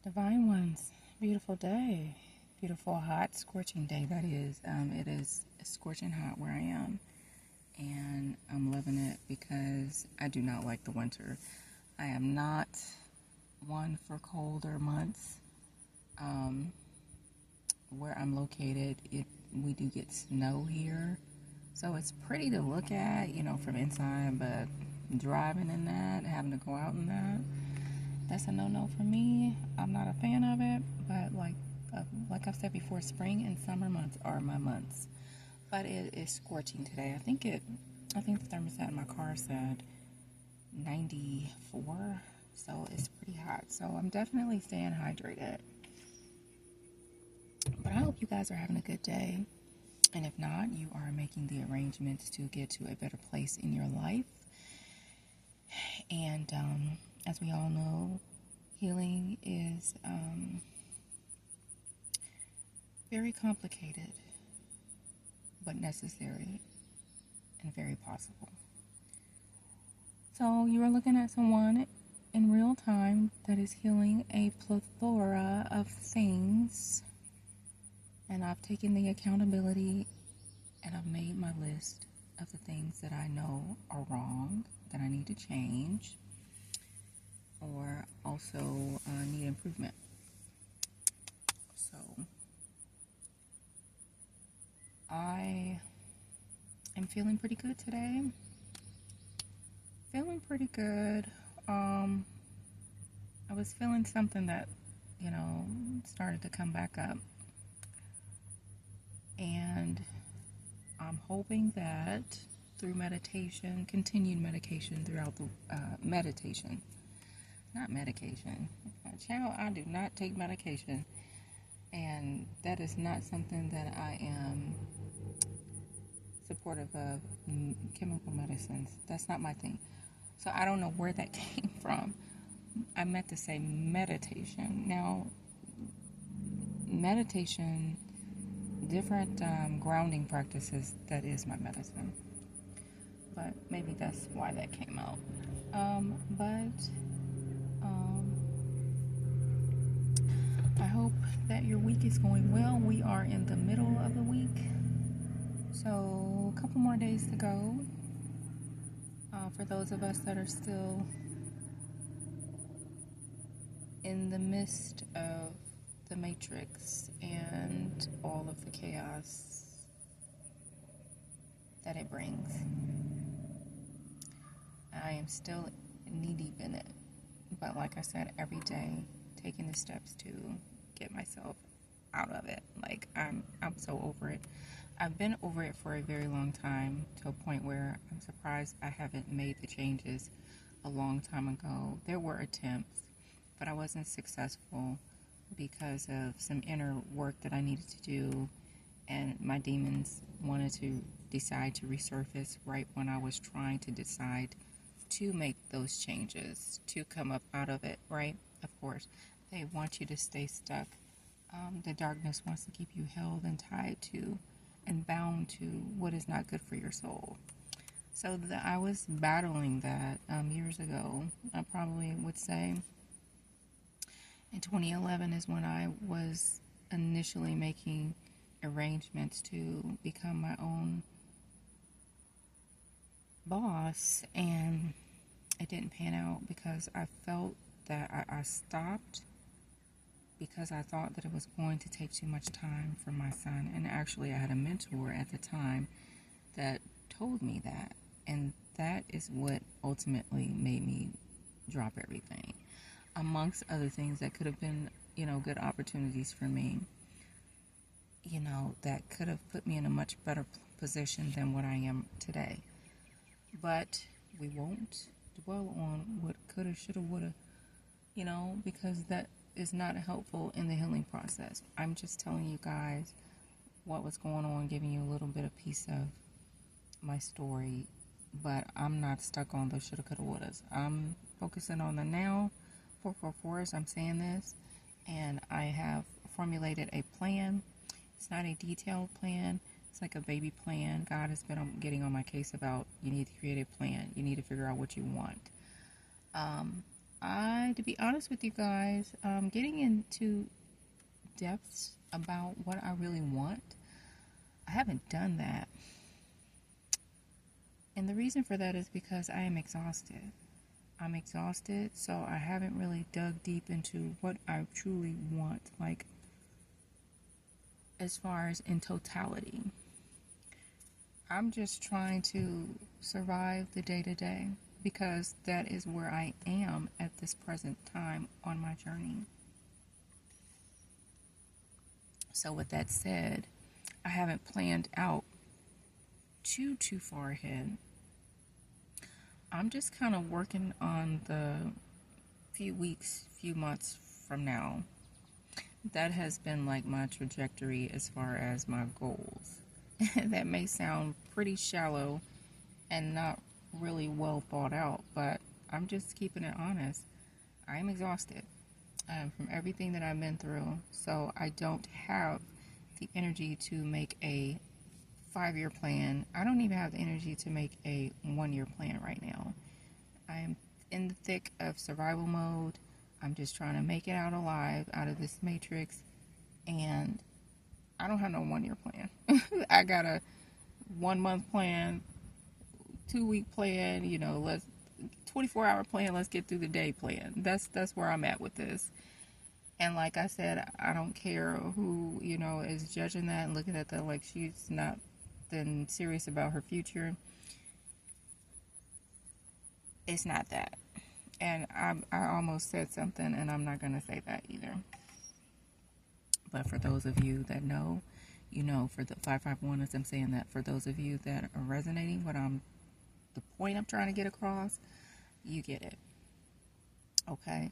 Divine ones, beautiful day. Beautiful, hot, scorching day that is. It is scorching hot where I am, and I'm loving it because I do not like the winter. I am not one for colder months. Um, where I'm located, we do get snow here, so it's pretty to look at, from inside, but driving in that, having to go out in that, that's a no-no for me. I'm not a fan of it, but like I've said before, spring and summer months are my months. But it is scorching today. I think the thermostat in my car said 94, so it's pretty hot. So I'm definitely staying hydrated. But I hope you guys are having a good day. And if not, you are making the arrangements to get to a better place in your life. And as we all know, healing is very complicated, but necessary and very possible. So you are looking at someone in real time that is healing a plethora of things. And I've taken the accountability and I've made my list of the things that I know are wrong, that I need to change, or also need improvement. So I am feeling pretty good today. Feeling pretty good. I was feeling something that, started to come back up. And I'm hoping that through meditation, continued medication throughout the meditation, not medication. Child, I do not take medication, and that is not something that I am supportive of. Chemical medicines, that's not my thing. So I don't know where that came from. I meant to say meditation. Now, meditation, different grounding practices, that is my medicine. But maybe that's why that came out. I hope that your week is going well. We are in the middle of the week, so a couple more days to go. For those of us that are still in the midst of the matrix and all of the chaos that it brings, I am still knee deep in it. But like I said, every day taking the steps to get myself out of it. Like I'm so over it. I've been over it for a very long time, to a point where I'm surprised I haven't made the changes a long time ago. There were attempts, but I wasn't successful because of some inner work that I needed to do, and my demons wanted to decide to resurface right when I was trying to decide to make those changes, to come up out of it, right? Of course, they want you to stay stuck. The darkness wants to keep you held and tied to and bound to what is not good for your soul. So I was battling that years ago. I probably would say in 2011 is when I was initially making arrangements to become my own boss, and it didn't pan out because I felt that I stopped because I thought that it was going to take too much time for my son. And actually, I had a mentor at the time that told me that, and that is what ultimately made me drop everything, amongst other things that could have been, good opportunities for me, that could have put me in a much better position than what I am today. But we won't dwell on what coulda, shoulda, woulda, because that is not helpful in the healing process. I'm just telling you guys what was going on, giving you a little bit of piece of my story, but I'm not stuck on the shoulda, coulda, wouldas. I'm focusing on the now. 444 as I'm saying this, and I have formulated a plan. It's not a detailed plan. It's like a baby plan. God has been getting on my case about, you need to create a plan. You need to figure out what you want. To be honest with you guys, getting into depths about what I really want, I haven't done that. And the reason for that is because I am exhausted. I'm exhausted, so I haven't really dug deep into what I truly want, like as far as in totality. I'm just trying to survive the day to day because that is where I am at this present time on my journey. So, with that said, I haven't planned out too far ahead. I'm just kind of working on the few weeks, few months from now. That has been like my trajectory as far as my goals. That may sound pretty shallow and not really well thought out, but I'm just keeping it honest. I'm exhausted from everything that I've been through, so I don't have the energy to make a 5-year plan. I don't even have the energy to make a 1-year plan right now. I am in the thick of survival mode. I'm just trying to make it out alive out of this matrix, and I don't have no 1-year plan. I got a 1-month plan, 2-week plan, 24-hour plan, let's get through the day plan. That's where I'm at with this. And like I said, I don't care who, is judging that and looking at that like she's not then serious about her future. It's not that. And I almost said something, and I'm not going to say that either. But for those of you that know, for the 551, as I'm saying that, for those of you that are resonating the point I'm trying to get across, you get it. Okay?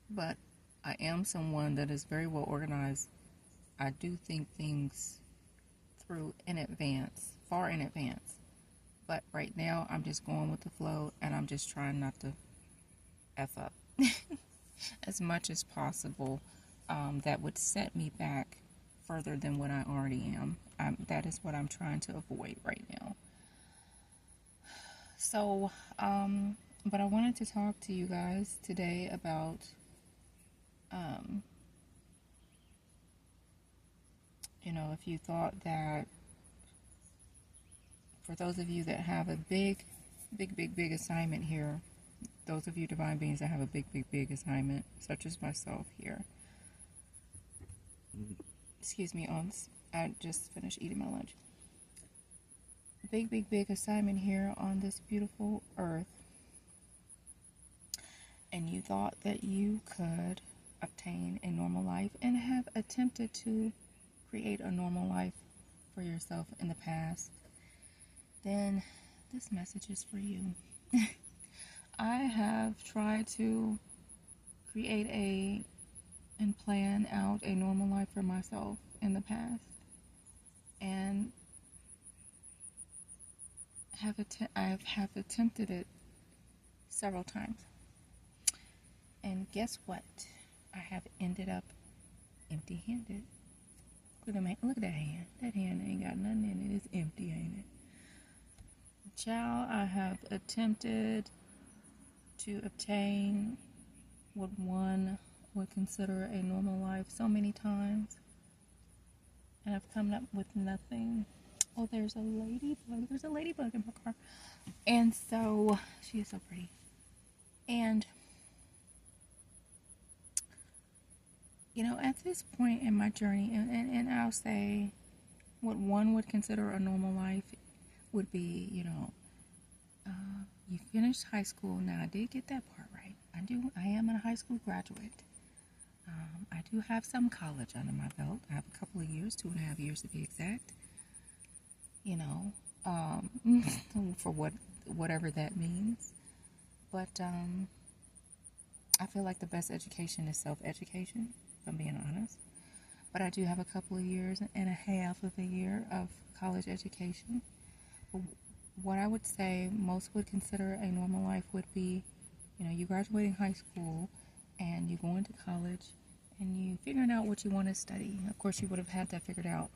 But I am someone that is very well organized. I do think things through in advance, far in advance. But right now, I'm just going with the flow, and I'm just trying not to F up as much as possible. That would set me back further than what I already am. That is what I'm trying to avoid right now. So, but I wanted to talk to you guys today about if you thought that, for those of you that have a big assignment here, those of you divine beings that have a big assignment, such as myself here. Excuse me, I just finished eating my lunch. Big assignment here on this beautiful earth. And you thought that you could obtain a normal life and have attempted to create a normal life for yourself in the past, then this message is for you. I have tried to create and plan out a normal life for myself in the past, and I have attempted it several times. And guess what? I have ended up empty-handed. Look at that hand. That hand ain't got nothing in it. It's empty, ain't it? Child, I have attempted to obtain what one would consider a normal life so many times, and I've come up with nothing. Oh, there's a ladybug. There's a ladybug in my car. And so, she is so pretty. And at this point in my journey, and I'll say what one would consider a normal life would be, you finished high school. Now, I did get that part right. I am a high school graduate. I do have some college under my belt. I have a couple of years, 2.5 years to be exact. For whatever that means. But I feel like the best education is self-education, if I'm being honest. But I do have a couple of years and a half of a year of college education. What I would say most would consider a normal life would be, you graduating high school and you going to college and you figuring out what you want to study. Of course, you would have had that figured out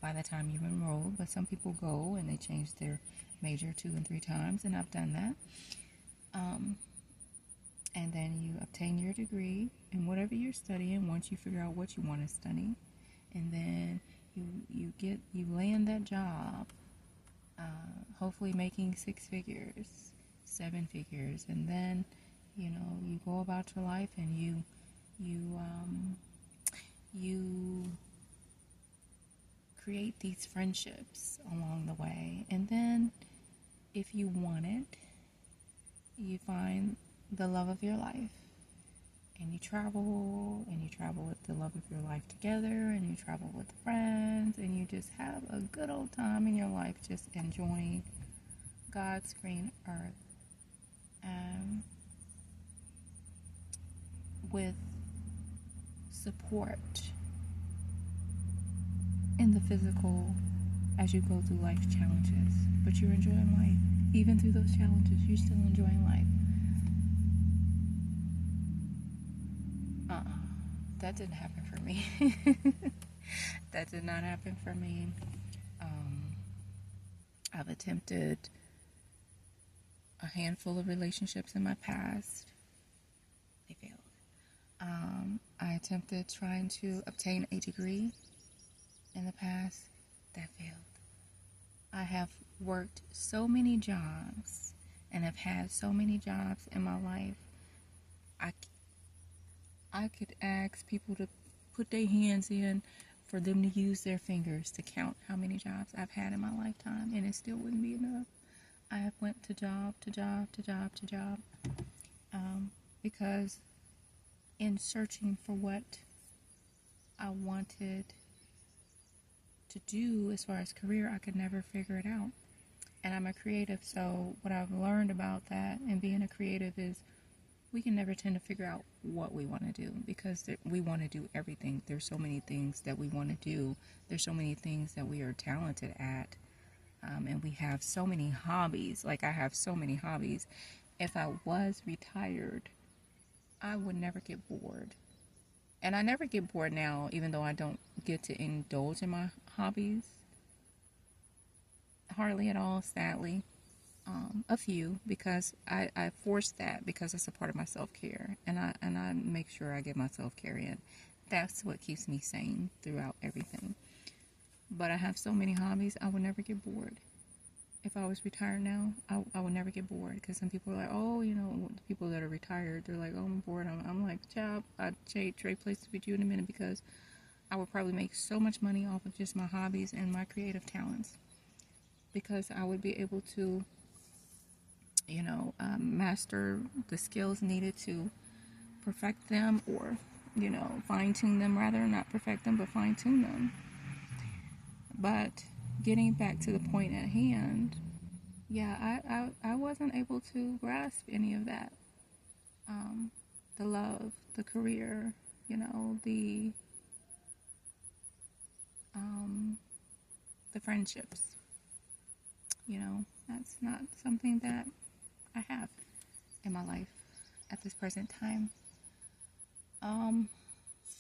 by the time you enrolled, but some people go and they change their major 2 and 3 times, and I've done that. and then you obtain your degree in whatever you're studying once you figure out what you want to study, and then you land that job, hopefully making 6 figures, 7 figures, and then you go about your life, and you create these friendships along the way, and then if you want it, you find the love of your life, and you travel with the love of your life together, and you travel with friends, and you just have a good old time in your life, just enjoying God's green earth, with support in the physical as you go through life challenges, but you're enjoying life. Even through those challenges, you're still enjoying life. That didn't happen for me. That did not happen for me. I've attempted a handful of relationships in my past. They failed. I attempted trying to obtain a degree in the past. That failed. I have worked so many jobs and have had so many jobs in my life. I could ask people to put their hands in for them to use their fingers to count how many jobs I've had in my lifetime, and it still wouldn't be enough. I have went to job to job to job to job, because in searching for what I wanted to do as far as career, I could never figure it out. And I'm a creative, so what I've learned about that and being a creative is we can never tend to figure out what we want to do, because we want to do everything. There's so many things that we want to do. There's so many things that we are talented at, and we have so many hobbies. Like, I have so many hobbies. If I was retired, I would never get bored. And I never get bored now, even though I don't get to indulge in my hobbies. Hardly at all, sadly. A few, because I force that because it's a part of my self-care, and I make sure I get my self-care in. That's what keeps me sane throughout everything. But I have so many hobbies, I would never get bored. If I was retired now, I would never get bored, because some people are like, oh, the people that are retired, they're like, oh, I'm bored. I'm like, child, I'd trade places with you in a minute, because I would probably make so much money off of just my hobbies and my creative talents, because I would be able to master the skills needed to perfect them, or fine-tune them, rather, not perfect them but fine-tune them. But getting back to the point at hand, I wasn't able to grasp any of that. The love, the career, the friendships, that's not something that I have in my life at this present time.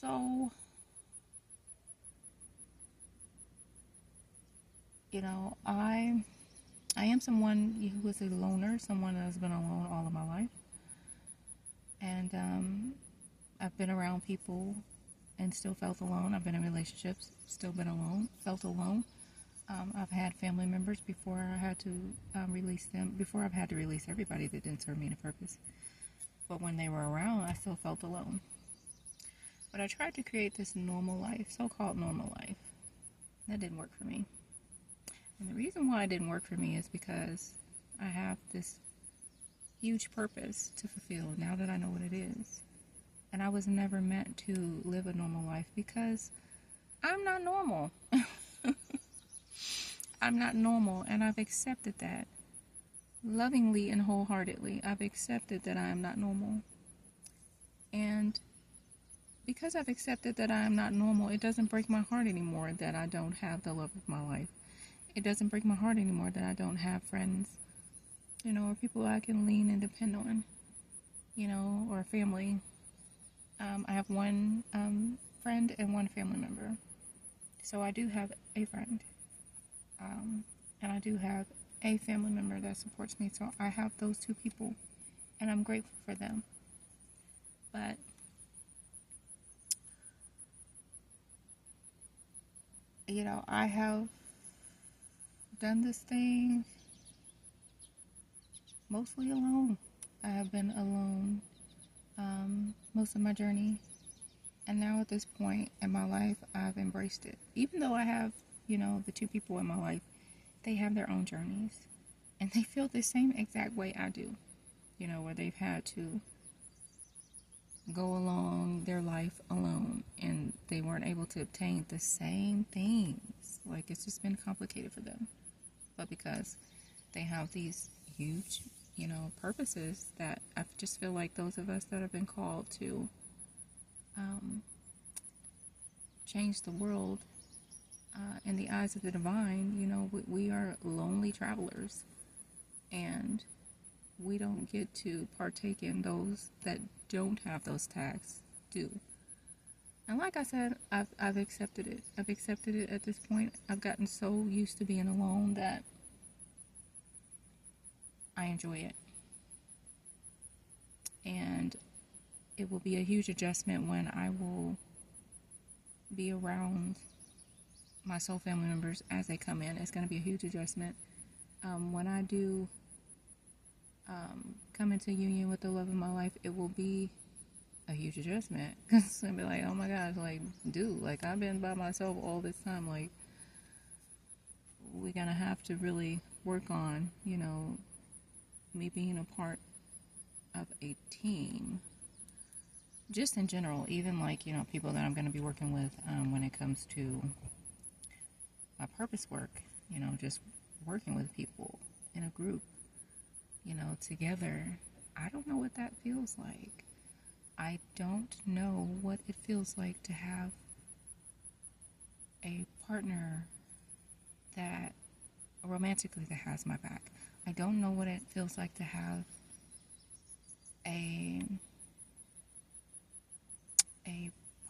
So, I am someone who is a loner, someone that has been alone all of my life. And I've been around people and still felt alone. I've been in relationships, still been alone, felt alone. I've had family members before I had to release them, before I've had to release everybody that didn't serve me any purpose. But when they were around, I still felt alone. But I tried to create this normal life, so-called normal life. That didn't work for me. And the reason why it didn't work for me is because I have this huge purpose to fulfill now that I know what it is. And I was never meant to live a normal life, because I'm not normal. I'm not normal, and I've accepted that. Lovingly and wholeheartedly, I've accepted that I am not normal. And because I've accepted that I am not normal, it doesn't break my heart anymore that I don't have the love of my life. It doesn't break my heart anymore that I don't have friends, or people I can lean and depend on, or family. I have one friend and one family member. So I do have a friend. And I do have a family member that supports me. So I have those two people, and I'm grateful for them. I have done this thing mostly alone. I have been alone most of my journey. And now at this point in my life, I've embraced it. Even though I have, the two people in my life, they have their own journeys. And they feel the same exact way I do, where they've had to go along their life alone and they weren't able to obtain the same things. Like, it's just been complicated for them. But because they have these huge, purposes, that I just feel like those of us that have been called to change the world in the eyes of the divine, we are lonely travelers. And we don't get to partake in those that don't have those tasks do. And like I said, I've accepted it. I've accepted it at this point. I've gotten so used to being alone that I enjoy it. And it will be a huge adjustment when I will be around my soul family members as they come in. It's going to be a huge adjustment. When I do come into union with the love of my life, it will be a huge adjustment. Because it's going to be like, oh my gosh, like, dude, like, I've been by myself all this time. Like, we're going to have to really work on, me being a part of a team. Just in general, even like, people that I'm going to be working with when it comes to my purpose work, just working with people in a group, together. I don't know what that feels like. I don't know what it feels like to have a partner that romantically that has my back. I don't know what it feels like to have a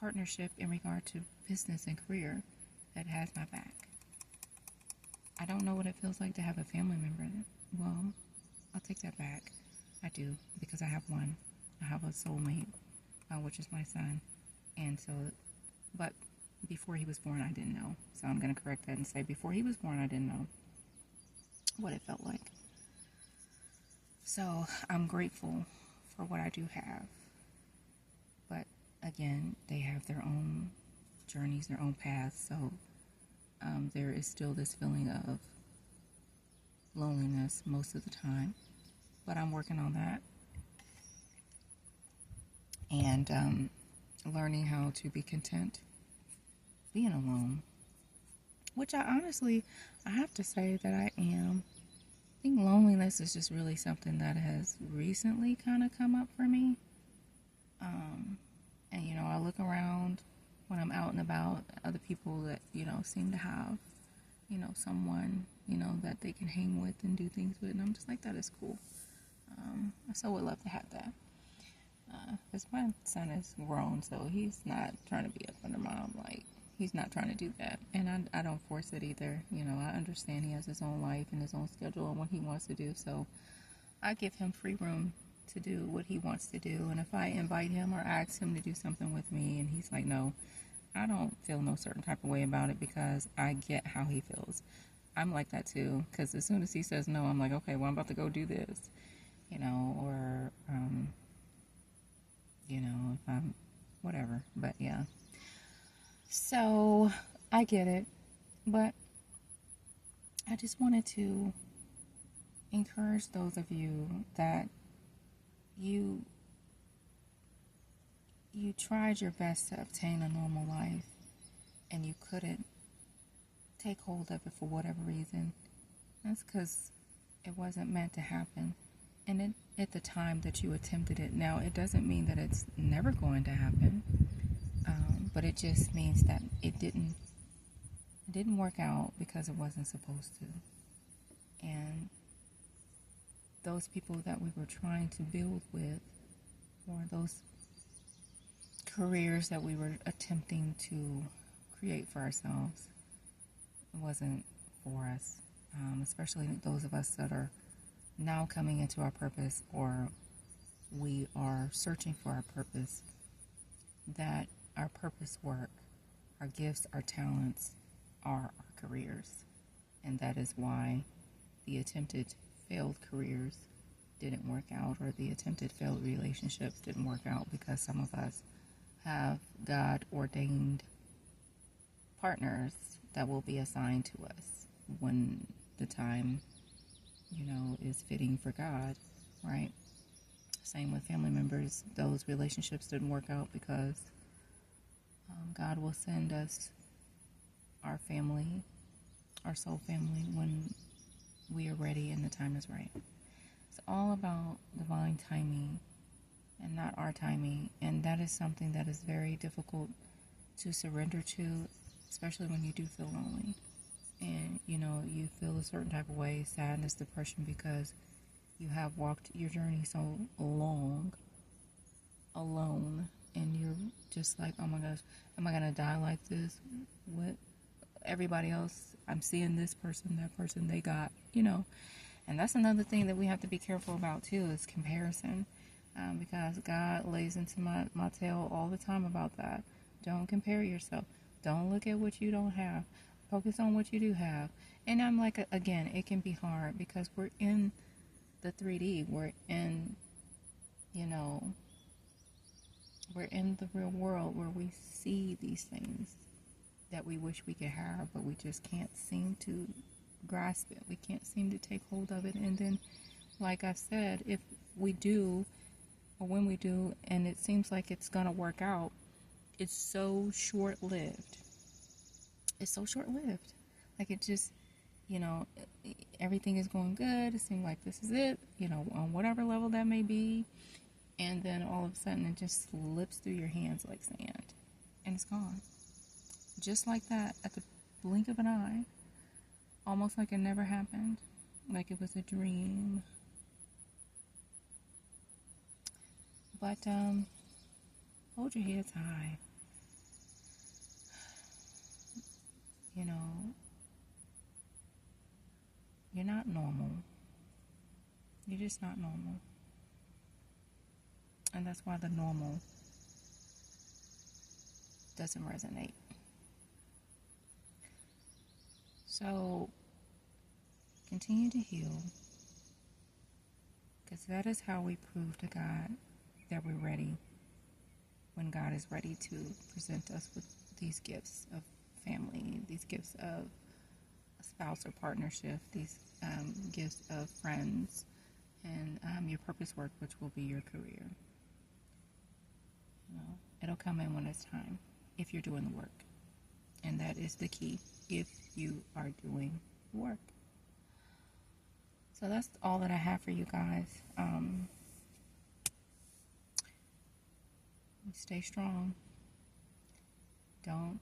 partnership in regard to business and career that has my back. I don't know what it feels like to have a family member. Well, I'll take that back. I do, because I have one. I have a soulmate, which is my son. And so, but before he was born, I didn't know. So I'm going to correct that and say before he was born, I didn't know what it felt like. So I'm grateful for what I do have. But again, they have their own journeys, their own paths. So there is still this feeling of loneliness most of the time. But I'm working on that. And learning how to be content being alone. Which I have to say that I am. I think loneliness is just really something that has recently kind of come up for me. And, I look around when I'm out and about, other people that, seem to have, someone, that they can hang with and do things with. And I'm just like, that is cool. I so would love to have that. Because my son is grown, so he's not trying to be up under mom. Like, he's not trying to do that. And I don't force it either. I understand he has his own life and his own schedule and what he wants to do. So I give him free room to do what he wants to do. And if I invite him or ask him to do something with me and he's like, no, I don't feel no certain type of way about it because I get how he feels. I'm like that too. Because as soon as he says no, I'm like, okay, well, I'm about to go do this. Or, if I'm, whatever. But yeah. So I get it. But I just wanted to encourage those of you that you tried your best to obtain a normal life and you couldn't take hold of it for whatever reason. That's because it wasn't meant to happen. And at the time that you attempted it. Now, it doesn't mean that it's never going to happen. But it just means that it didn't work out because it wasn't supposed to. And those people that we were trying to build with, or those careers that we were attempting to create for ourselves, wasn't for us. Especially those of us that are now coming into our purpose, or we are searching for our purpose, that our purpose work, our gifts, our talents, are our careers. And that is why the attempted failed careers didn't work out, or the attempted failed relationships didn't work out, because some of us have God ordained partners that will be assigned to us when the time, is fitting for God, right? Same with family members. Those relationships didn't work out because God will send us our family, our soul family, when we are ready and the time is right. It's all about divine timing and not our timing. And that is something that is very difficult to surrender to, especially when you do feel lonely. And, you feel a certain type of way, sadness, depression, because you have walked your journey so long alone. And you're just like, oh my gosh, am I going to die like this? What? Everybody else, I'm seeing this person, that person, they got, And that's another thing that we have to be careful about too, is comparison. Because God lays into my tail all the time about that. Don't compare yourself. Don't look at what you don't have. Focus on what you do have. And I'm like, again, it can be hard because we're in the 3D. We're in, we're in the real world where we see these things that we wish we could have, but we just can't seem to grasp it. We can't seem to take hold of it. And then, like I've said, if we do, or when we do, and it seems like it's gonna work out, it's so short-lived. It's so short-lived. Like it just, everything is going good. It seems like this is it, on whatever level that may be. And then all of a sudden it just slips through your hands like sand. And it's gone. Just like that, at the blink of an eye. Almost like it never happened. Like it was a dream. But, hold your heads high. You're not normal. You're just not normal. And that's why the normal doesn't resonate. So, continue to heal. Because that is how we prove to God that we're ready. When God is ready to present us with these gifts of family, these gifts of a spouse or partnership, these gifts of friends, and your purpose work, which will be your career. It'll come in when it's time, if you're doing the work. And that is the key, if you are doing the work. So that's all that I have for you guys. Stay strong. Don't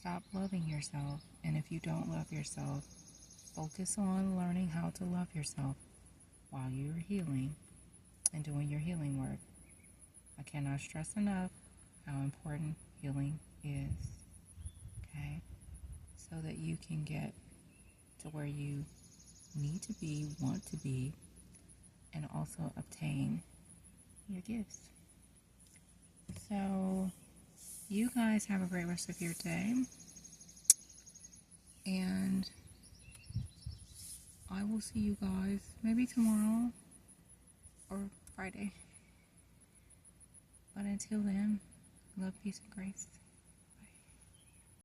stop loving yourself. And if you don't love yourself, focus on learning how to love yourself while you're healing and doing your healing work. I cannot stress enough how important healing is. Okay? So that you can get to where you need to be, want to be, and also obtain your gifts. So, you guys have a great rest of your day. And I will see you guys maybe tomorrow or Friday. But until then, love, peace, and grace.